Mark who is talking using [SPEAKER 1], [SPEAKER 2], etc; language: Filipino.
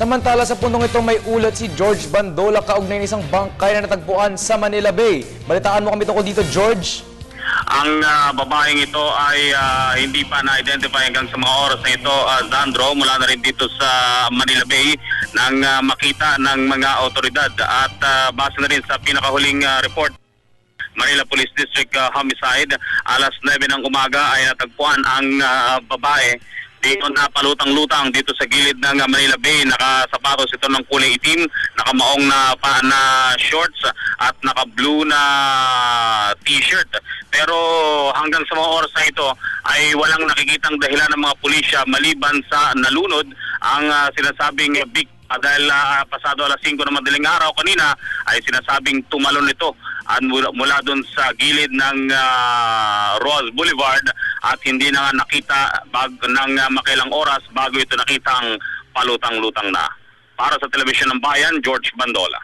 [SPEAKER 1] Samantala sa pundong ito may ulat si George Bandola kaugnay ng isang bangkay na natagpuan sa Manila Bay. Balitaan mo kami tungkol dito, George.
[SPEAKER 2] Ang babaeng ito ay hindi pa na-identify hanggang sa mga oras na ito, Zandro, mula na rin dito sa Manila Bay nang makita ng mga otoridad at base na rin sa pinakahuling report Manila Police District Homicide, alas 9 ng umaga ay natagpuan ang babae dito na palutang-lutang dito sa gilid ng Manila Bay. Nakasapatos ito ng kulay itim, nakamaong na shorts at naka-blue na t-shirt. Pero hanggang sa mga oras na ito ay walang nakikitang dahilan ng mga pulisya maliban sa nalunod ang sinasabing biktima dahil pasado alas 5 ng madaling araw kanina ay sinasabing tumalon ito mula doon sa gilid ng Ross Boulevard at hindi na nga nakita ng makilang oras bago ito nakitang palutang-lutang na. Para sa Telebisyon ng Bayan, George Bandola.